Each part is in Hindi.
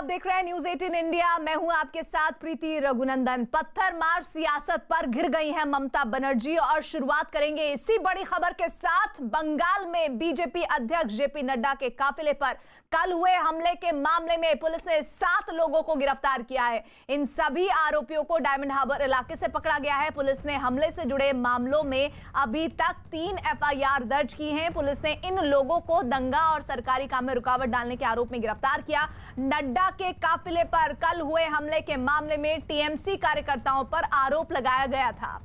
आप देख रहे हैं न्यूज 18 इंडिया। मैं हूं आपके साथ प्रीति रघुनंदन। पत्थर मार सियासत पर घिर गई हैं ममता बनर्जी और शुरुआत करेंगे इसी बड़ी खबर के साथ। बंगाल में बीजेपी अध्यक्ष जेपी नड्डा के काफिले पर कल हुए हमले के मामले में पुलिस ने 7 लोगों को गिरफ्तार किया है। इन सभी आरोपियों को डायमंड हार्बर इलाके से पकड़ा गया है। पुलिस ने हमले से जुड़े मामलों में अभी तक 3 एफआईआर दर्ज की हैं। पुलिस ने इन लोगों को दंगा और सरकारी काम में रुकावट डालने के आरोप में गिरफ्तार किया। नड्डा के काफिले पर कल हुए हमले के मामले में टीएमसी कार्यकर्ताओं पर आरोप लगाया गया था।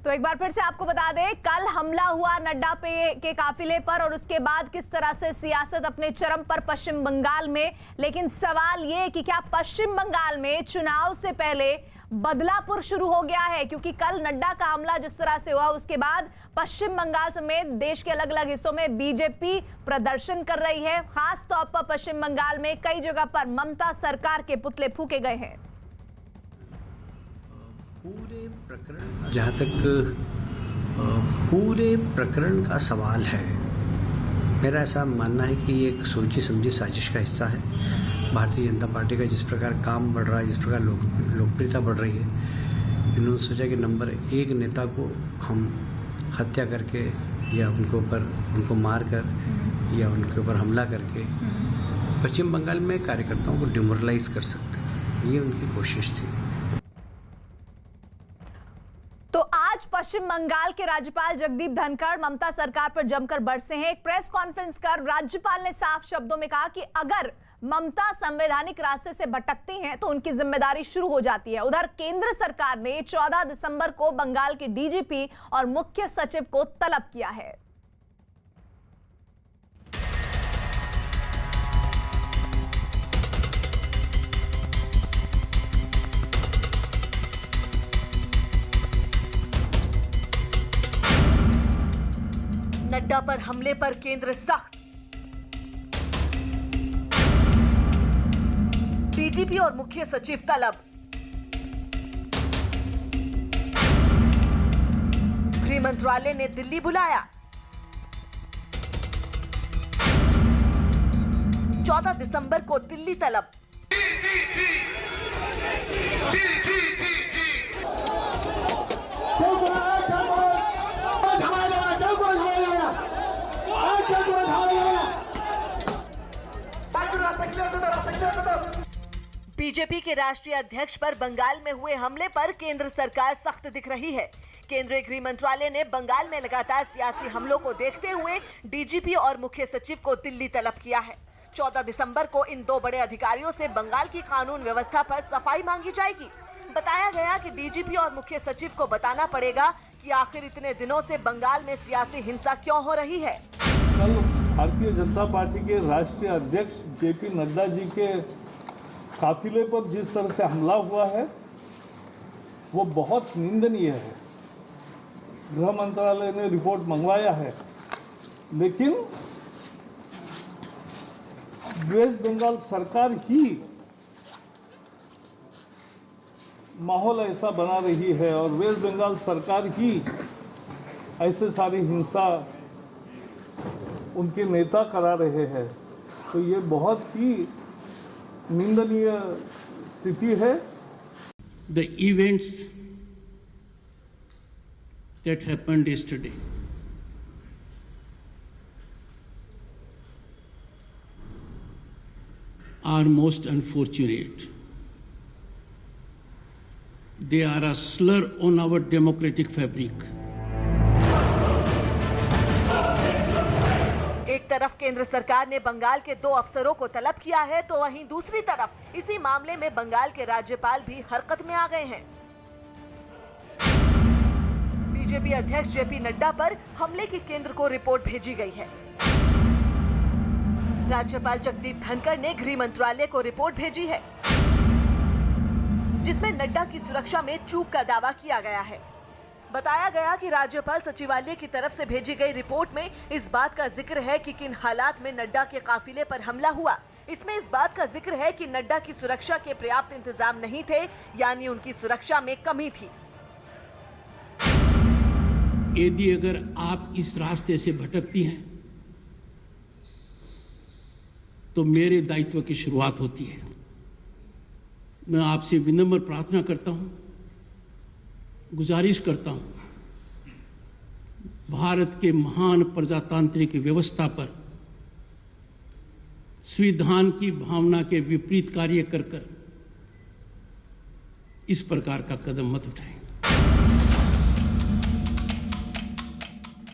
तो एक बार फिर से आपको बता दें, कल हमला हुआ नड्डा के काफिले पर और उसके बाद किस तरह से सियासत अपने चरम पर पश्चिम बंगाल में। लेकिन सवाल ये कि क्या पश्चिम बंगाल में चुनाव से पहले बदलापुर शुरू हो गया है, क्योंकि कल नड्डा का हमला जिस तरह से हुआ उसके बाद पश्चिम बंगाल समेत देश के अलग अलग हिस्सों में बीजेपी प्रदर्शन कर रही है। खास तौर पर पश्चिम बंगाल में कई जगह पर ममता सरकार के पुतले फूके गए हैं। पूरे प्रकरण, जहाँ तक पूरे प्रकरण का सवाल है, मेरा ऐसा मानना है कि एक सोची समझी साजिश का हिस्सा है। भारतीय जनता पार्टी का जिस प्रकार काम बढ़ रहा है, जिस प्रकार लोकप्रियता बढ़ रही है, इन्होंने सोचा कि नंबर 1 नेता को हम हत्या करके या उनको मार कर या उनके ऊपर हमला करके पश्चिम बंगाल में कार्यकर्ताओं को डिमोरलाइज कर सकते हैं। ये उनकी कोशिश थी। तो आज पश्चिम बंगाल के राज्यपाल जगदीप धनखड़ ममता सरकार पर जमकर बरसे हैं। एक प्रेस कॉन्फ्रेंस कर राज्यपाल ने साफ शब्दों में कहा कि अगर ममता संवैधानिक रास्ते से भटकती हैं तो उनकी जिम्मेदारी शुरू हो जाती है। उधर केंद्र सरकार ने 14 दिसंबर को बंगाल के डीजीपी और मुख्य सचिव को तलब किया है। नड्डा पर हमले पर केंद्र सख्त, डीजीपी और मुख्य सचिव तलब। गृह मंत्रालय ने दिल्ली बुलाया। 14 दिसंबर को दिल्ली तलब। बीजेपी के राष्ट्रीय अध्यक्ष पर बंगाल में हुए हमले पर केंद्र सरकार सख्त दिख रही है। केंद्रीय गृह मंत्रालय ने बंगाल में लगातार सियासी हमलों को देखते हुए डीजीपी और मुख्य सचिव को दिल्ली तलब किया है। 14 दिसंबर को इन 2 बड़े अधिकारियों से बंगाल की कानून व्यवस्था पर सफाई मांगी जाएगी। बताया गया कि डीजीपी और मुख्य सचिव को बताना पड़ेगा कि आखिर इतने दिनों से बंगाल में सियासी हिंसा क्यों हो रही है। कल भारतीय जनता पार्टी के राष्ट्रीय अध्यक्ष जेपी नड्डा जी के काफिले पर जिस तरह से हमला हुआ है वो बहुत निंदनीय है। गृह मंत्रालय ने रिपोर्ट मंगवाया है, लेकिन वेस्ट बंगाल सरकार ही माहौल ऐसा बना रही है और वेस्ट बंगाल सरकार ही ऐसे सारी हिंसा उनके नेता करा रहे हैं। तो ये बहुत ही निंदनीय स्थिति है। The events that happened yesterday are most unfortunate. They are a slur on our democratic fabric. एक तरफ केंद्र सरकार ने बंगाल के 2 अफसरों को तलब किया है, तो वहीं दूसरी तरफ इसी मामले में बंगाल के राज्यपाल भी हरकत में आ गए हैं। बीजेपी अध्यक्ष जेपी नड्डा पर हमले की केंद्र को रिपोर्ट भेजी गई है। राज्यपाल जगदीप धनखड़ ने गृह मंत्रालय को रिपोर्ट भेजी है, जिसमें नड्डा की सुरक्षा में चूक का दावा किया गया है। बताया गया कि राज्यपाल सचिवालय की तरफ से भेजी गई रिपोर्ट में इस बात का जिक्र है कि किन हालात में नड्डा के काफिले पर हमला हुआ। इसमें इस बात का जिक्र है कि नड्डा की सुरक्षा के पर्याप्त इंतजाम नहीं थे, यानी उनकी सुरक्षा में कमी थी। यदि अगर आप इस रास्ते से भटकती हैं तो मेरे दायित्व की शुरुआत होती है। मैं आपसे विनम्र प्रार्थना करता हूं, गुजारिश करता हूं, भारत के महान प्रजातांत्रिक व्यवस्था पर संविधान की भावना के विपरीत कार्य कर इस प्रकार का कदम मत उठाएं।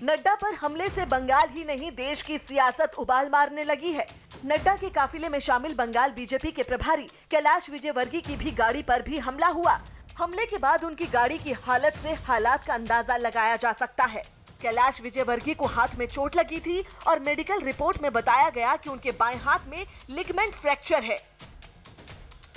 नड्डा पर हमले से बंगाल ही नहीं देश की सियासत उबाल मारने लगी है। नड्डा के काफिले में शामिल बंगाल बीजेपी के प्रभारी कैलाश विजयवर्गीय की भी गाड़ी पर भी हमला हुआ। हमले के बाद उनकी गाड़ी की हालत से हालात का अंदाजा लगाया जा सकता है। कैलाश विजयवर्गीय को हाथ में चोट लगी थी और मेडिकल रिपोर्ट में बताया गया कि उनके बाएं हाथ में लिगामेंट फ्रैक्चर है।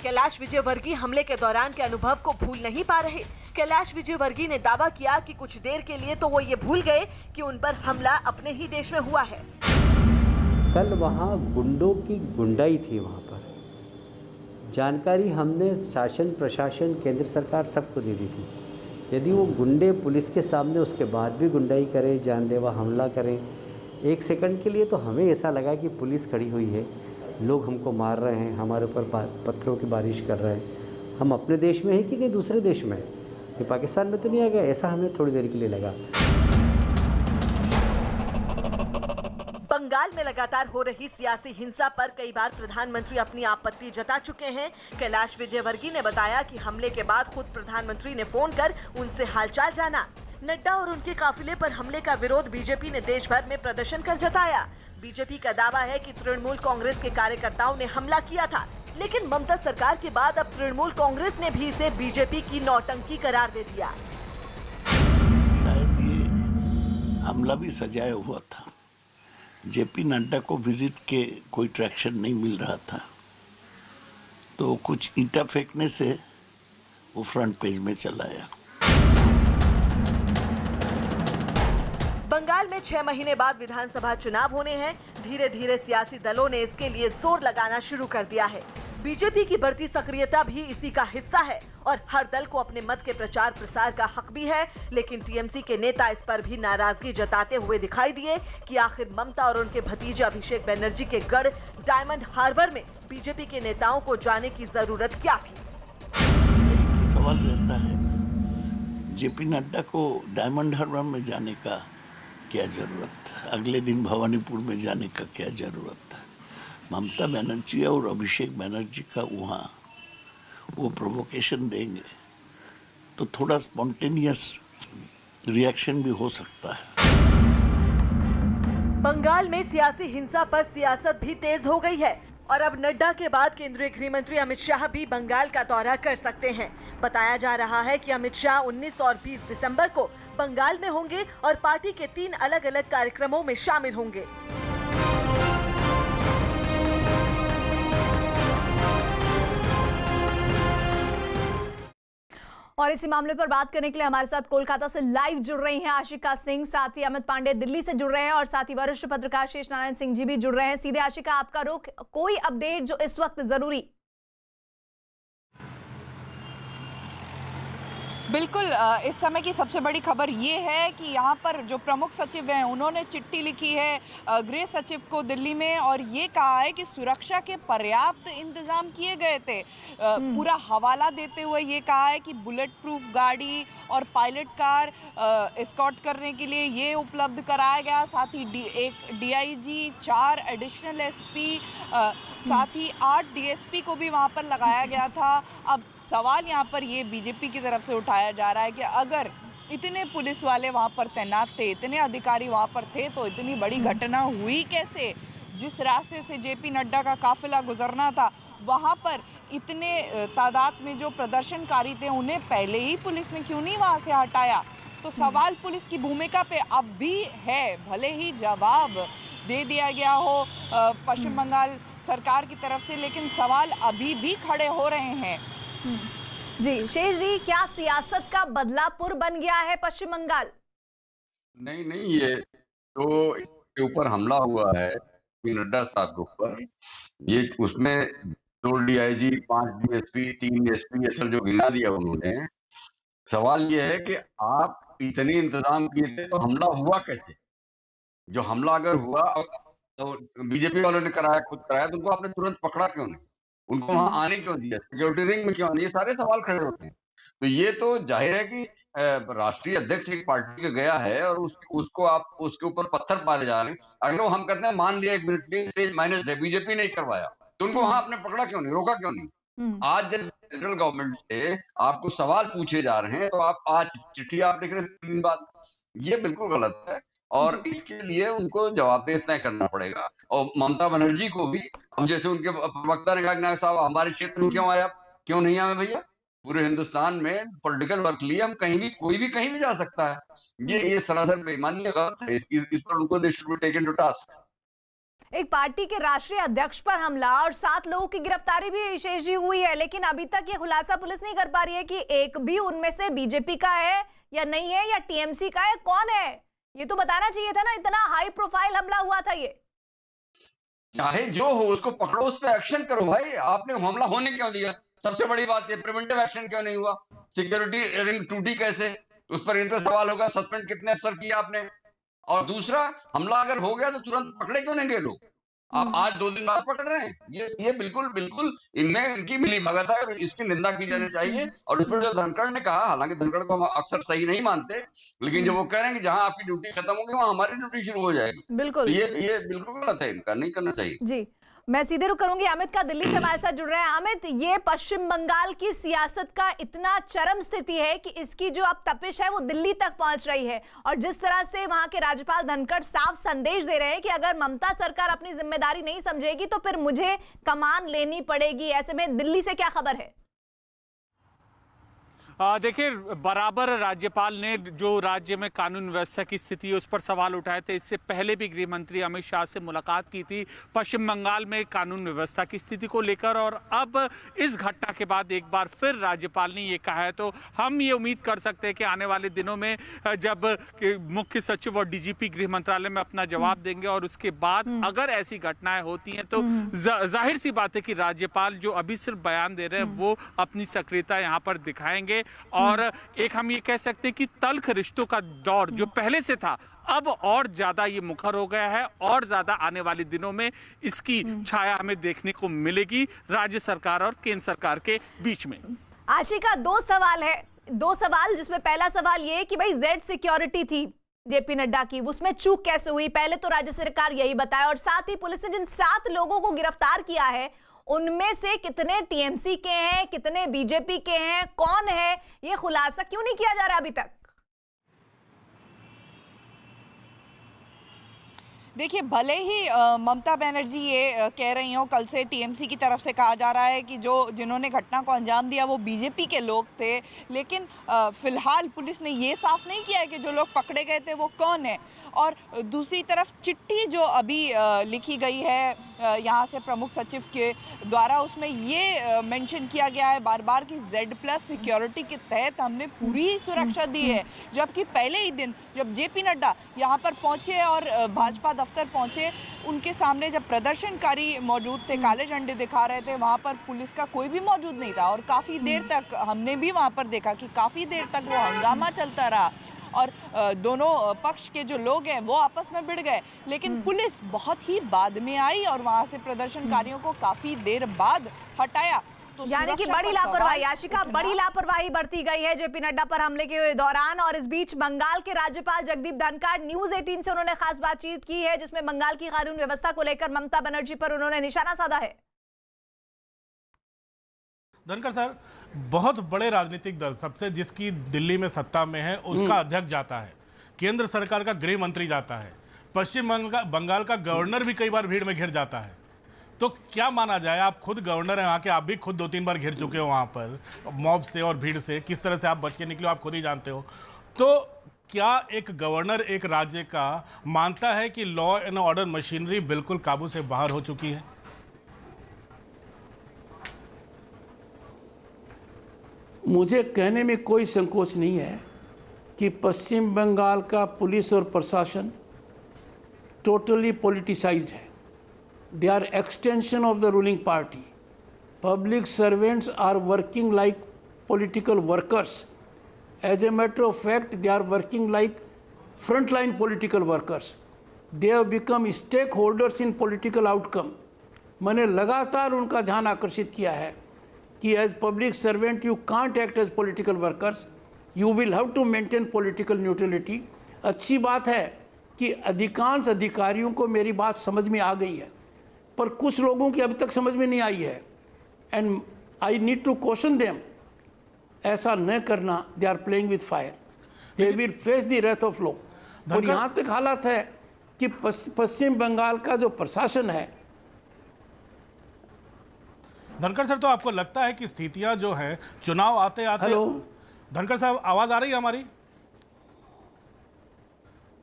कैलाश विजयवर्गीय हमले के दौरान के अनुभव को भूल नहीं पा रहे। कैलाश विजयवर्गीय ने दावा किया कि कुछ देर के लिए तो वो ये भूल गए कि उन पर हमला अपने ही देश में हुआ है। कल वहाँ गुंडों की गुंडाई थी। वहाँ पर जानकारी हमने शासन, प्रशासन, केंद्र सरकार सबको दे दी थी। यदि वो गुंडे पुलिस के सामने उसके बाद भी गुंडाई करें, जानलेवा हमला करें, एक सेकंड के लिए तो हमें ऐसा लगा कि पुलिस खड़ी हुई है, लोग हमको मार रहे हैं, हमारे ऊपर पत्थरों की बारिश कर रहे हैं, हम अपने देश में हैं कि कहीं दूसरे देश में हैं, कि पाकिस्तान में तो नहीं आ गया, ऐसा हमें थोड़ी देर के लिए लगा। बंगाल में लगातार हो रही सियासी हिंसा पर कई बार प्रधानमंत्री अपनी आपत्ति जता चुके हैं। कैलाश विजयवर्गीय ने बताया कि हमले के बाद खुद प्रधानमंत्री ने फोन कर उनसे हालचाल जाना। नड्डा और उनके काफिले पर हमले का विरोध बीजेपी ने देश भर में प्रदर्शन कर जताया। बीजेपी का दावा है कि तृणमूल कांग्रेस के कार्यकर्ताओं ने हमला किया था, लेकिन ममता सरकार के बाद अब तृणमूल कांग्रेस ने भी इसे बीजेपी की नौटंकी करार दे दिया। शायद ये हमला भी सजाया हुआ था। जेपी नड्डा को विजिट के कोई ट्रैक्शन नहीं मिल रहा था, तो कुछ ईंटा फेंकने से वो फ्रंट पेज में चला आया। बंगाल में 6 महीने बाद विधानसभा चुनाव होने हैं। धीरे धीरे सियासी दलों ने इसके लिए जोर लगाना शुरू कर दिया है। बीजेपी की बढ़ती सक्रियता भी इसी का हिस्सा है और हर दल को अपने मत के प्रचार प्रसार का हक भी है। लेकिन टीएमसी के नेता इस पर भी नाराजगी जताते हुए दिखाई दिए कि आखिर ममता और उनके भतीजे अभिषेक बनर्जी के गढ़ डायमंड हार्बर में बीजेपी के नेताओं को जाने की जरूरत क्या थी। सवाल रहता है, जेपी नड्डा को डायमंड हार्बर में जाने का क्या जरूरत था? अगले दिन भवानीपुर में जाने का क्या जरूरत था? ममता बनर्जी और अभिषेक बनर्जी का वहाँ वो प्रोवोकेशन देंगे तो थोड़ा स्पॉन्टेनियस रिएक्शन भी हो सकता है। बंगाल में सियासी हिंसा पर सियासत भी तेज हो गई है और अब नड्डा के बाद केंद्रीय गृह मंत्री अमित शाह भी बंगाल का दौरा कर सकते हैं। बताया जा रहा है कि अमित शाह 19 और 20 दिसंबर को बंगाल में होंगे और पार्टी के 3 अलग अलग कार्यक्रमों में शामिल होंगे। और इसी मामले पर बात करने के लिए हमारे साथ कोलकाता से लाइव जुड़ रही हैं आशिका सिंह, साथ ही अमित पांडे दिल्ली से जुड़ रहे हैं और साथ ही वरिष्ठ पत्रकार शेष नारायण सिंह जी भी जुड़ रहे हैं। सीधे आशिका, आपका रुख, कोई अपडेट जो इस वक्त जरूरी? बिल्कुल, इस समय की सबसे बड़ी खबर ये है कि यहाँ पर जो प्रमुख सचिव हैं उन्होंने चिट्ठी लिखी है गृह सचिव को दिल्ली में और ये कहा है कि सुरक्षा के पर्याप्त इंतजाम किए गए थे। पूरा हवाला देते हुए ये कहा है कि बुलेट प्रूफ गाड़ी और पायलट कार एस्कॉर्ट करने के लिए ये उपलब्ध कराया गया। साथ ही एक डीआईजी, 4 एडिशनल एसपी, साथ ही 8 डीएसपी को भी वहाँ पर लगाया गया था। अब सवाल यहाँ पर ये बीजेपी की तरफ से उठाया जा रहा है कि अगर इतने पुलिस वाले वहाँ पर तैनात थे, इतने अधिकारी वहाँ पर थे, तो इतनी बड़ी घटना हुई कैसे? जिस रास्ते से जेपी नड्डा का काफिला गुजरना था वहाँ पर इतने तादाद में जो प्रदर्शनकारी थे उन्हें पहले ही पुलिस ने क्यों नहीं वहाँ से हटाया? तो सवाल पुलिस की भूमिका पे अब भी है, भले ही जवाब दे दिया गया हो पश्चिम बंगाल सरकार की तरफ से, लेकिन सवाल अभी भी खड़े हो रहे हैं। जी शेष जी, क्या सियासत का बदलापुर बन गया है पश्चिम बंगाल? नहीं, ये तो के ऊपर हमला हुआ है नड्डा साहब के ऊपर, ये उसमें 2 डीआईजी, 5 डीएसपी, 3 एसपी ऐसा जो गिना दिया उन्होंने। सवाल ये है कि आप इतने इंतजाम किए थे तो हमला हुआ कैसे? जो हमला अगर हुआ तो बीजेपी वालों ने कराया, खुद कराया, तो उनको आपने तुरंत पकड़ा क्यों नहीं? उनको वहाँ आने क्यों दिया? सिक्योरिटी रिंग में क्यों आने? ये सारे सवाल खड़े होते हैं। तो ये तो जाहिर है कि राष्ट्रीय अध्यक्ष एक पार्टी का गया है और उसको आप उसके ऊपर पत्थर मारे जा रहे हैं। अगर वो हम कहते हैं मान लिया 1 मिनट के लिए स्टेज माइनस है, बीजेपी ने करवाया, तो उनको वहाँ आपने पकड़ा क्यों नहीं? रोका क्यों नहीं? आज जब सेंट्रल गवर्नमेंट से आपको सवाल पूछे जा रहे हैं, तो आप आज चिट्ठी आप लिख रहे हैं 3 दिन बाद। ये बिल्कुल गलत है और इसके लिए उनको जवाबदेह तय करना पड़ेगा। और ममता बनर्जी को भी, अब जैसे उनके प्रवक्ता ने कहा कि साहब हमारे क्षेत्र में क्यों आए आप? क्यों नहीं आए भैया? पूरे हिंदुस्तान में पॉलिटिकल वर्क लिए हम कहीं भी, कोई भी कहीं भी जा सकता है। ये सरासर बेईमानी है, गलत है। इस पर उनको they should be taken to task. एक पार्टी के राष्ट्रीय अध्यक्ष पर हमला और 7 लोगों की गिरफ्तारी भी शेष जी हुई है, लेकिन अभी तक ये खुलासा पुलिस नहीं कर पा रही है कि एक भी उनमें से बीजेपी का है या नहीं है, या टीएमसी का है, कौन है? ये तो बताना चाहिए था ना, इतना हाई प्रोफाइल हमला हुआ था ये। चाहे जो हो, उसको पकड़ो, उस पर एक्शन करो भाई। आपने हमला होने क्यों दिया? सबसे बड़ी बात है, प्रिवेंटिव एक्शन क्यों नहीं हुआ? सिक्योरिटी रिंग टूटी कैसे? उस पर इन पर सवाल होगा। सस्पेंड कितने अफसर किया आपने? और दूसरा, हमला अगर हो गया तो तुरंत पकड़े क्यों नहीं गए लोग? आप आज 2 दिन बाद पकड़ रहे हैं। ये बिल्कुल इनमें इनकी मिली भगत है और इसकी निंदा की जानी चाहिए। और उस पर जो धनखड़ ने कहा, हालांकि धनखड़ को हम अक्सर सही नहीं मानते, लेकिन जब वो कह रहे हैं कि जहां आपकी ड्यूटी खत्म होगी वहां हमारी ड्यूटी शुरू हो जाएगी, बिल्कुल, तो ये बिल्कुल गलत है, इनका नहीं करना चाहिए। जी, मैं सीधे रुख करूंगी अमित का, दिल्ली से हमारे साथ जुड़ रहे हैं। अमित, ये पश्चिम बंगाल की सियासत का इतना चरम स्थिति है कि इसकी जो अब तपिश है वो दिल्ली तक पहुंच रही है, और जिस तरह से वहां के राज्यपाल धनखड़ साफ संदेश दे रहे हैं कि अगर ममता सरकार अपनी जिम्मेदारी नहीं समझेगी तो फिर मुझे कमान लेनी पड़ेगी। ऐसे में दिल्ली से क्या खबर है? देखिए, बराबर राज्यपाल ने जो राज्य में कानून व्यवस्था की स्थिति है उस पर सवाल उठाए थे। इससे पहले भी गृह मंत्री अमित शाह से मुलाकात की थी पश्चिम बंगाल में कानून व्यवस्था की स्थिति को लेकर, और अब इस घटना के बाद एक बार फिर राज्यपाल ने ये कहा है। तो हम ये उम्मीद कर सकते हैं कि आने वाले दिनों में जब मुख्य सचिव और डीजीपी गृह मंत्रालय में अपना जवाब देंगे और उसके बाद अगर ऐसी घटनाएं होती हैं तो जाहिर सी बात है कि राज्यपाल जो अभी सिर्फ बयान दे रहे हैं वो अपनी सक्रियता यहाँ पर दिखाएंगे। और एक हम ये कह सकते हैं कि तल्ख रिश्तों का दौर जो पहले से था अब और ज्यादा ये मुखर हो गया है, और ज्यादा आने वाले दिनों में इसकी छाया हमें देखने को मिलेगी राज्य सरकार और केंद्र सरकार के बीच में। आशिका, 2 सवाल है, 2 सवाल, जिसमें पहला सवाल ये कि भाई जेड सिक्योरिटी थी जेपी नड्डा की, उसमें चूक कैसे हुई? पहले तो राज्य सरकार यही बताया, और साथ ही पुलिस ने जिन 7 लोगों को गिरफ्तार किया है उनमें से कितने टीएमसी के हैं, कितने बीजेपी के हैं, कौन है, ये खुलासा क्यों नहीं किया जा रहा अभी तक? देखिए, भले ही ममता बनर्जी ये कह रही हो, कल से टीएमसी की तरफ से कहा जा रहा है कि जिन्होंने घटना को अंजाम दिया वो बीजेपी के लोग थे, लेकिन फिलहाल पुलिस ने ये साफ नहीं किया है कि जो लोग पकड़े गए थे वो कौन है। और दूसरी तरफ चिट्ठी जो अभी लिखी गई है यहाँ से प्रमुख सचिव के द्वारा, उसमें ये मेंशन किया गया है बार बार कि Z+ सिक्योरिटी के तहत हमने पूरी सुरक्षा दी है। जबकि पहले ही दिन जब जेपी नड्डा यहाँ पर पहुँचे और भाजपा दफ्तर पहुँचे, उनके सामने जब प्रदर्शनकारी मौजूद थे, काले झंडे दिखा रहे थे, वहाँ पर पुलिस का कोई भी मौजूद नहीं था। और काफ़ी देर तक हमने भी वहाँ पर देखा कि काफ़ी देर तक वो हंगामा चलता रहा और दोनों पक्ष के जो लोग हैं वो आपस में भिड़ गए। लेकिन पुलिस बहुत ही बाद में आई और वहाँ से प्रदर्शनकारियों को काफ़ी देर बाद हटाया। तो यानी कि बड़ी लापरवाही, आशिका, बड़ी लापरवाही बरती गई है जेपी नड्डा पर हमले के दौरान। और इस बीच बंगाल के राज्यपाल जगदीप धनखड़, न्यूज़ 18 से उन्होंने खास बातचीत की है जिसमें बंगाल की कानून व्यवस्था को लेकर ममता बनर्जी पर उन्होंने निशाना साधा है। धनखड़ सर, बहुत बड़े राजनीतिक दल सबसे जिसकी दिल्ली में सत्ता में है उसका अध्यक्ष जाता है, केंद्र सरकार का गृह मंत्री जाता है, पश्चिम बंगाल का गवर्नर भी कई बार भीड़ में घिर जाता है। तो क्या माना जाए, आप खुद गवर्नर हैं वहाँ के, आप भी खुद 2-3 बार घिर चुके हो वहाँ पर मॉब से और भीड़ से, किस तरह से आप बच के निकले आप खुद ही जानते हो। तो क्या एक गवर्नर एक राज्य का मानता है कि लॉ एंड ऑर्डर मशीनरी बिल्कुल काबू से बाहर हो चुकी है? मुझे कहने में कोई संकोच नहीं है कि पश्चिम बंगाल का पुलिस और प्रशासन टोटली पॉलिटिसाइज्ड है। They are extension of the ruling party. Public servants are working like political workers. As a matter of fact, they are working like frontline political workers. They have become stake holders in political outcome. मैंने लगातार उनका ध्यान आकर्षित किया है कि as public servant you can't act as political workers, you will have to maintain political neutrality. अच्छी बात है कि अधिकांश अधिकारियों को मेरी बात समझ में आ गई है, पर कुछ लोगों की अभी तक समझ में नहीं आई है, and I need to question them. ऐसा न करना, they are playing with fire, they will face the wrath of law. और यहाँ तक हालत है कि पश्चिम बंगाल का जो प्रशासन है। धनखड़ सर, तो आपको लगता है कि स्थितियां जो है चुनाव आते आते। हेलो धनखड़ साहब, आवाज आ रही है हमारी?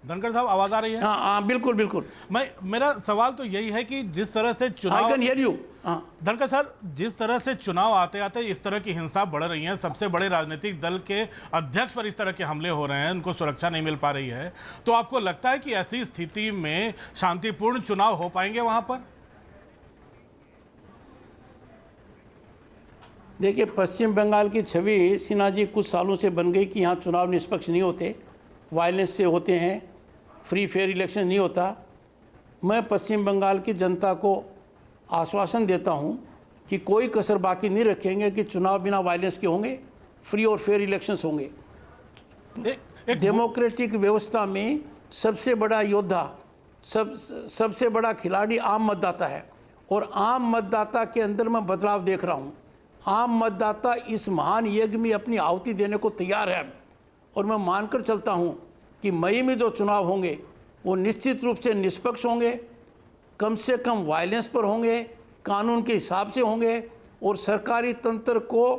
धनखड़ साहब, आवाज आ रही है? हाँ, बिल्कुल बिल्कुल। मेरा सवाल तो यही है कि जिस तरह से चुनाव, I can hear you. Dhankhar sir, जिस तरह से चुनाव आते आते इस तरह की हिंसा बढ़ रही है, सबसे बड़े राजनीतिक दल के अध्यक्ष पर इस तरह के हमले हो रहे हैं, उनको सुरक्षा नहीं मिल पा रही है, तो आपको लगता है कि ऐसी स्थिति में शांतिपूर्ण चुनाव हो पाएंगे वहां पर? देखिए, पश्चिम बंगाल की छवि सिन्हा जी कुछ सालों से बन गई कि यहाँ चुनाव निष्पक्ष नहीं होते, वायलेंस से होते हैं, फ्री फेयर इलेक्शन नहीं होता। मैं पश्चिम बंगाल की जनता को आश्वासन देता हूँ कि कोई कसर बाकी नहीं रखेंगे कि चुनाव बिना वायलेंस के होंगे, फ्री और फेयर इलेक्शंस होंगे। डेमोक्रेटिक व्यवस्था में सबसे बड़ा योद्धा, सबसे बड़ा खिलाड़ी आम मतदाता है, और आम मतदाता के अंदर मैं बदलाव देख रहा हूँ। आम मतदाता इस महान यज्ञ में अपनी आहुति देने को तैयार है, और मैं मानकर चलता हूँ कि मई में जो चुनाव होंगे वो निश्चित रूप से निष्पक्ष होंगे, कम से कम वायलेंस पर होंगे, कानून के हिसाब से होंगे, और सरकारी तंत्र को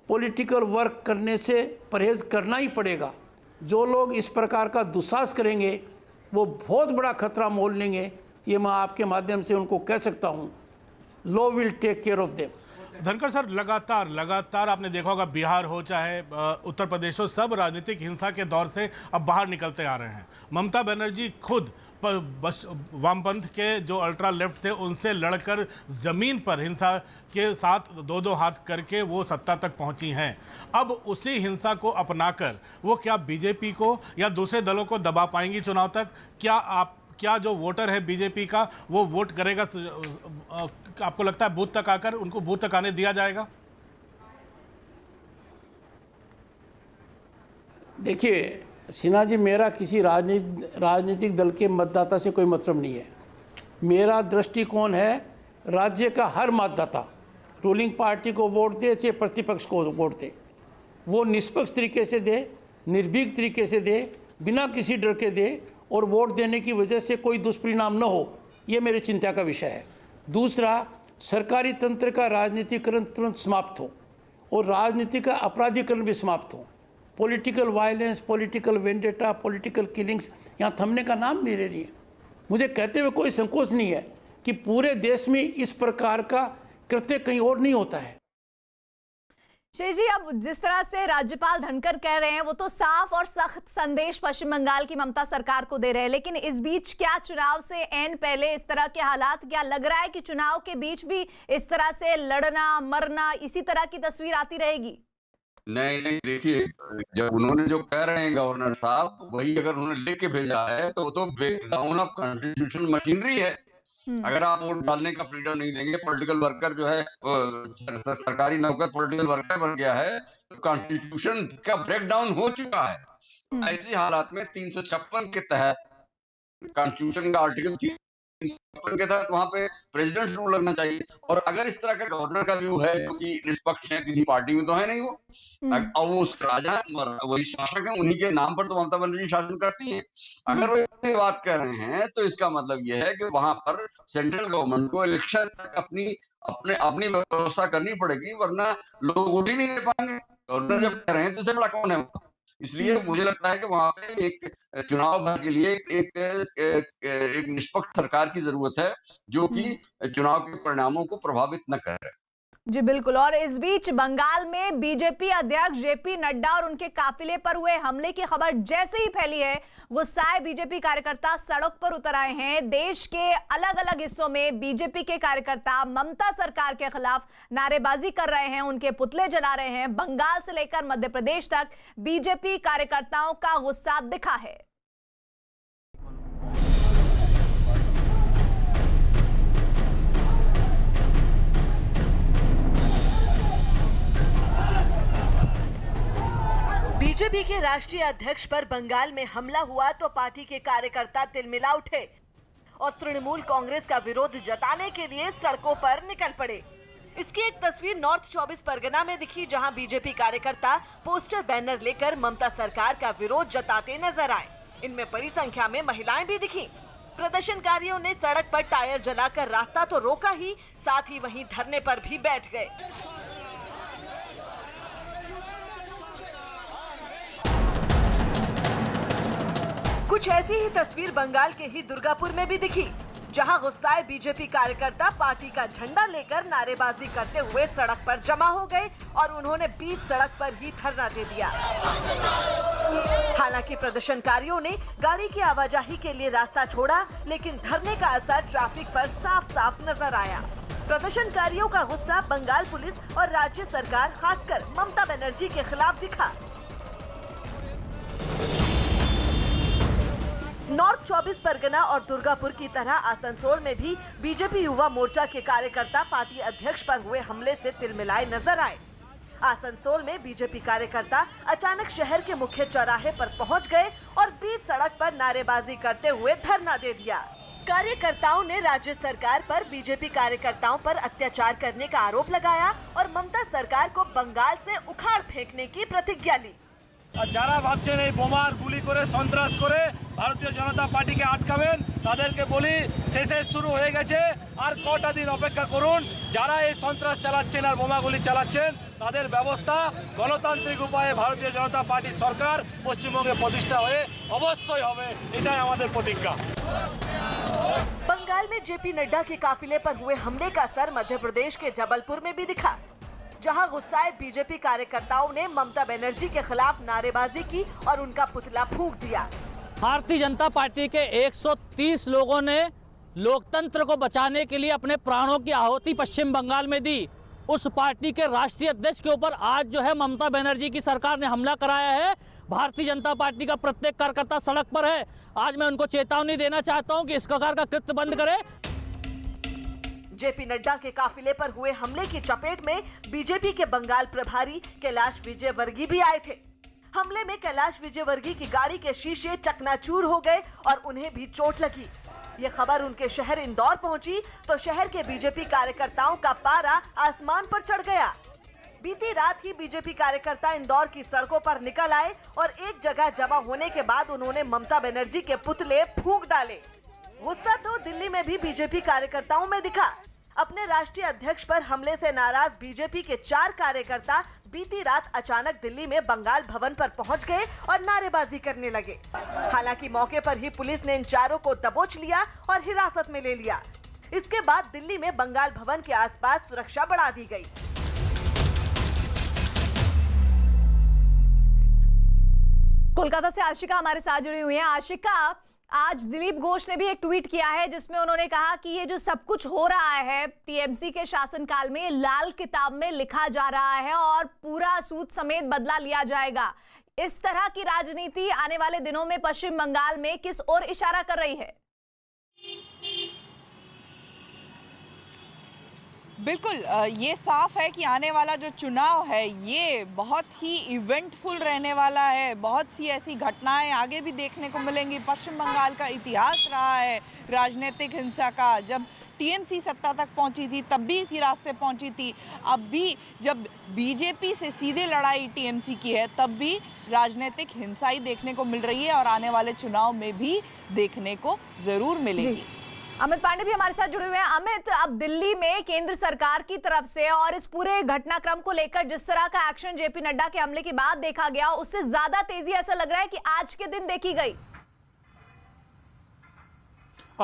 पॉलिटिकल वर्क करने से परहेज करना ही पड़ेगा। जो लोग इस प्रकार का दुस्साहस करेंगे वो बहुत बड़ा खतरा मोल लेंगे, ये मैं आपके माध्यम से उनको कह सकता हूँ। Law will take care of them. Dhankhar sir, लगातार आपने देखा होगा, बिहार हो चाहे उत्तर प्रदेश हो, सब राजनीतिक हिंसा के दौर से अब बाहर निकलते आ रहे हैं। ममता बनर्जी खुद बस वामपंथ के जो अल्ट्रा लेफ्ट थे उनसे लड़कर जमीन पर हिंसा के साथ दो हाथ करके वो सत्ता तक पहुंची हैं। अब उसी हिंसा को अपनाकर वो क्या बीजेपी को या दूसरे दलों को दबा पाएंगी चुनाव तक? क्या जो वोटर है बीजेपी का वो वोट करेगा? आपको लगता है बूथ तक आकर उनको बूथ तक आने दिया जाएगा? देखिए सिन्हा जी, मेरा किसी राजनीतिक दल के मतदाता से कोई मतलब नहीं है। मेरा दृष्टिकोण है राज्य का हर मतदाता रूलिंग पार्टी को वोट दे चाहे प्रतिपक्ष को वोट दे, वो निष्पक्ष तरीके से दे, निर्भीक तरीके से दे, बिना किसी डर के दे, और वोट देने की वजह से कोई दुष्परिणाम न हो, ये मेरी चिंता का विषय है। दूसरा, सरकारी तंत्र का राजनीतिकरण तुरंत समाप्त हो और राजनीति का अपराधीकरण भी समाप्त हो। Political violence, political vendetta, political killings यहाँ थमने का नाम नहीं ले रही है। मुझे कहते हुए कोई संकोच नहीं है कि पूरे देश में इस प्रकार का कृत्य कहीं और नहीं होता है। श्री जी, अब जिस तरह से राज्यपाल धनखड़ कह रहे हैं वो तो साफ और सख्त संदेश पश्चिम बंगाल की ममता सरकार को दे रहे हैं, लेकिन इस बीच क्या चुनाव से एन पहले इस तरह के हालात, क्या लग रहा है कि चुनाव के बीच भी इस तरह से लड़ना मरना इसी तरह की तस्वीर आती रहेगी? नहीं, देखिए, जब उन्होंने जो कह रहे हैं गवर्नर साहब, वही अगर उन्होंने लेके भेजा है तो वो तो ब्रेकडाउन ऑफ कॉन्स्टिट्यूशनल मशीनरी है। अगर आप वोट डालने का फ्रीडम नहीं देंगे, पॉलिटिकल वर्कर जो है सरकारी नौकर पॉलिटिकल वर्कर बन गया है, तो कॉन्स्टिट्यूशन का ब्रेकडाउन हो चुका है। ऐसी हालात में 356 के तहत कॉन्स्टिट्यूशन का आर्टिकल 356 के तहत वहां पे प्रेसिडेंट रूल लगना चाहिए। और अगर इस तरह का गवर्नर का व्यू है जो कि निष्पक्ष है, किसी पार्टी में तो है नहीं वो, और वो राजा वही शासक है, उन्हीं के नाम पर तो ममता बनर्जी शासन करती है। अगर वो ये बात कर रहे हैं तो इसका मतलब ये है कि वहां पर सेंट्रल गवर्नमेंट को इलेक्शन तक अपनी व्यवस्था करनी पड़ेगी, वरना लोग वोट ही नहीं दे पाएंगे। गवर्नर जब कह रहे हैं तो इससे बड़ा कौन है? इसलिए मुझे लगता है कि वहां पे एक चुनाव भर के लिए एक निष्पक्ष सरकार की जरूरत है जो कि चुनाव के परिणामों को प्रभावित न करे। जी बिल्कुल। और इस बीच बंगाल में बीजेपी अध्यक्ष जेपी नड्डा और उनके काफिले पर हुए हमले की खबर जैसे ही फैली है, गुस्साए बीजेपी कार्यकर्ता सड़क पर उतर आए हैं। देश के अलग अलग हिस्सों में बीजेपी के कार्यकर्ता ममता सरकार के खिलाफ नारेबाजी कर रहे हैं, उनके पुतले जला रहे हैं। बंगाल से लेकर मध्य प्रदेश तक बीजेपी कार्यकर्ताओं का गुस्सा दिखा है। बीजेपी के राष्ट्रीय अध्यक्ष पर बंगाल में हमला हुआ तो पार्टी के कार्यकर्ता तिलमिला उठे और तृणमूल कांग्रेस का विरोध जताने के लिए सड़कों पर निकल पड़े। इसकी एक तस्वीर नॉर्थ 24 परगना में दिखी, जहां बीजेपी कार्यकर्ता पोस्टर बैनर लेकर ममता सरकार का विरोध जताते नजर आए। इनमें बड़ी संख्या में महिलाएं भी दिखी। प्रदर्शनकारियों ने सड़क पर टायर जलाकर रास्ता तो रोका ही, साथ ही वहीं धरने पर भी बैठ गए। कुछ ऐसी ही तस्वीर बंगाल के ही दुर्गापुर में भी दिखी, जहां गुस्साए बीजेपी कार्यकर्ता पार्टी का झंडा लेकर नारेबाजी करते हुए सड़क पर जमा हो गए और उन्होंने बीच सड़क पर ही धरना दे दिया। हालांकि प्रदर्शनकारियों ने गाड़ी की आवाजाही के लिए रास्ता छोड़ा, लेकिन धरने का असर ट्रैफिक पर साफ साफ नजर आया। प्रदर्शनकारियों का गुस्सा बंगाल पुलिस और राज्य सरकार, खासकर ममता बनर्जी के खिलाफ दिखा। नॉर्थ 24 परगना और दुर्गापुर की तरह आसनसोल में भी बीजेपी युवा मोर्चा के कार्यकर्ता पार्टी अध्यक्ष पर हुए हमले से तिलमिलाए नजर आए। आसनसोल में बीजेपी कार्यकर्ता अचानक शहर के मुख्य चौराहे पर पहुंच गए और बीच सड़क पर नारेबाजी करते हुए धरना दे दिया। कार्यकर्ताओं ने राज्य सरकार पर बीजेपी कार्यकर्ताओं पर अत्याचार करने का आरोप लगाया और ममता सरकार को बंगाल से उखाड़ फेंकने की प्रतिज्ञा ली। যারা ভাবছেন এই বোমার গুলি করে সন্ত্রাস করে ভারতীয় জনতা পার্টিকে আটকাবেন, তাদেরকে বলি শেষে শুরু হয়ে গেছে। আর কটা দিন অপেক্ষা করুন। যারা এই সন্ত্রাস চালাচ্ছেন আর বোমাগুলি চালাচ্ছেন, তাদের ব্যবস্থা গণতান্ত্রিক উপায়ে ভারতীয় জনতা পার্টি সরকার পশ্চিমবঙ্গে প্রতিষ্ঠা হয়ে অবশ্যই হবে, এটাই আমাদের প্রতিজ্ঞা। बंगाल में जेपी नड्डा के काफिले पर हुए हमले का असर मध्य प्रदेश के जबलपुर में भी दिखा, जहां गुस्साए बीजेपी कार्यकर्ताओं ने ममता बनर्जी के खिलाफ नारेबाजी की और उनका पुतला फूंक दिया। भारतीय जनता पार्टी के 130 लोगों ने लोकतंत्र को बचाने के लिए अपने प्राणों की आहुति पश्चिम बंगाल में दी। उस पार्टी के राष्ट्रीय अध्यक्ष के ऊपर आज जो है ममता बनर्जी की सरकार ने हमला कराया है। भारतीय जनता पार्टी का प्रत्येक कार्यकर्ता सड़क पर है। आज मैं उनको चेतावनी देना चाहता हूं कि इस प्रकार का कृत्य बंद करें। जेपी नड्डा के काफिले पर हुए हमले की चपेट में बीजेपी के बंगाल प्रभारी कैलाश विजयवर्गीय भी आए थे। हमले में कैलाश विजयवर्गीय की गाड़ी के शीशे चकनाचूर हो गए और उन्हें भी चोट लगी। ये खबर उनके शहर इंदौर पहुंची तो शहर के बीजेपी कार्यकर्ताओं का पारा आसमान पर चढ़ गया। बीती रात ही बीजेपी कार्यकर्ता इंदौर की सड़कों पर निकल आए और एक जगह जमा होने के बाद उन्होंने ममता बनर्जी के पुतले फूंक डाले। गुस्सा तो दिल्ली में भी बीजेपी कार्यकर्ताओं में दिखा। अपने राष्ट्रीय अध्यक्ष पर हमले से नाराज बीजेपी के 4 कार्यकर्ता बीती रात अचानक दिल्ली में बंगाल भवन पर पहुंच गए और नारेबाजी करने लगे। हालांकि मौके पर ही पुलिस ने इन चारों को दबोच लिया और हिरासत में ले लिया। इसके बाद दिल्ली में बंगाल भवन के आसपास सुरक्षा बढ़ा दी गई। कोलकाता से आशिका हमारे साथ जुड़ी हुई हैं। आशिका, आज दिलीप घोष ने भी एक ट्वीट किया है जिसमें उन्होंने कहा कि ये जो सब कुछ हो रहा है टीएमसी के शासनकाल में, लाल किताब में लिखा जा रहा है और पूरा सूद समेत बदला लिया जाएगा। इस तरह की राजनीति आने वाले दिनों में पश्चिम बंगाल में किस ओर इशारा कर रही है? बिल्कुल, ये साफ है कि आने वाला जो चुनाव है ये बहुत ही इवेंटफुल रहने वाला है। बहुत सी ऐसी घटनाएं आगे भी देखने को मिलेंगी। पश्चिम बंगाल का इतिहास रहा है राजनीतिक हिंसा का। जब टीएमसी सत्ता तक पहुंची थी तब भी इसी रास्ते पहुंची थी। अब भी जब बीजेपी से सीधे लड़ाई टीएमसी की है तब भी राजनीतिक हिंसा ही देखने को मिल रही है और आने वाले चुनाव में भी देखने को जरूर मिलेगी। अमित पांडे भी हमारे साथ जुड़े हुए हैं। अमित, अब दिल्ली में केंद्र सरकार की तरफ से और इस पूरे घटनाक्रम को लेकर जिस तरह का एक्शन जेपी नड्डा के हमले के बाद देखा गया, उससे ज्यादा तेजी ऐसा लग रहा है कि आज के दिन देखी गई।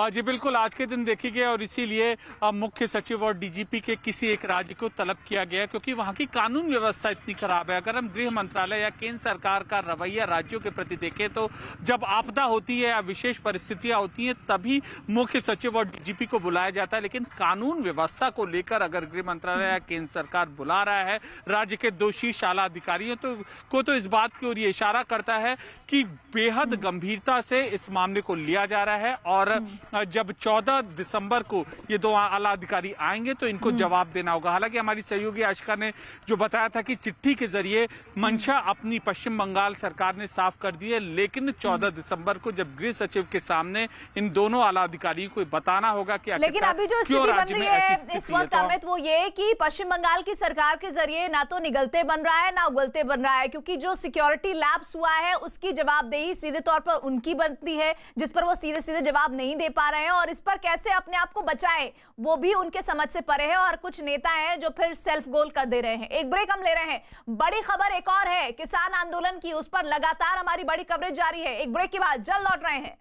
जी बिल्कुल, आज के दिन देखी गई और इसीलिए मुख्य सचिव और डीजीपी के किसी एक राज्य को तलब किया गया क्योंकि वहां की कानून व्यवस्था इतनी खराब है। अगर हम गृह मंत्रालय या केंद्र सरकार का रवैया राज्यों के प्रति देखें तो जब आपदा होती है या विशेष परिस्थितियां होती हैं तभी मुख्य सचिव और डीजीपी को बुलाया जाता है, लेकिन कानून व्यवस्था को लेकर अगर गृह मंत्रालय या केंद्र सरकार बुला रहा है राज्य के दोषी शाला अधिकारियों को तो इस बात की ओर ये इशारा करता है कि बेहद गंभीरता से इस मामले को लिया जा रहा है और जब 14 दिसंबर को ये दो आला अधिकारी आएंगे तो इनको जवाब देना होगा। हालांकि हमारी सहयोगी आशिका ने जो बताया था कि चिट्ठी के जरिए मंशा अपनी पश्चिम बंगाल सरकार ने साफ कर दी है, लेकिन 14 दिसंबर को जब गृह सचिव के सामने इन दोनों आला अधिकारियों को बताना होगा कि लेकिन अभी जो स्थिति बन रही है इस वक्त अमित, वो ये कि पश्चिम बंगाल की सरकार के जरिए ना तो निगलते बन रहा है ना उगलते बन रहा है, क्योंकि जो सिक्योरिटी लैप्स हुआ है उसकी जवाबदेही सीधे तौर पर उनकी बनती है, जिस पर वो सीधे सीधे जवाब नहीं दे पा रहे हैं, और इस पर कैसे अपने आप को बचाएं वो भी उनके समझ से परे है। और कुछ नेता हैं जो फिर सेल्फ गोल कर दे रहे हैं। एक ब्रेक हम ले रहे हैं। बड़ी खबर एक और है किसान आंदोलन की, उस पर लगातार हमारी बड़ी कवरेज जारी है। एक ब्रेक के बाद जल्द लौट रहे हैं।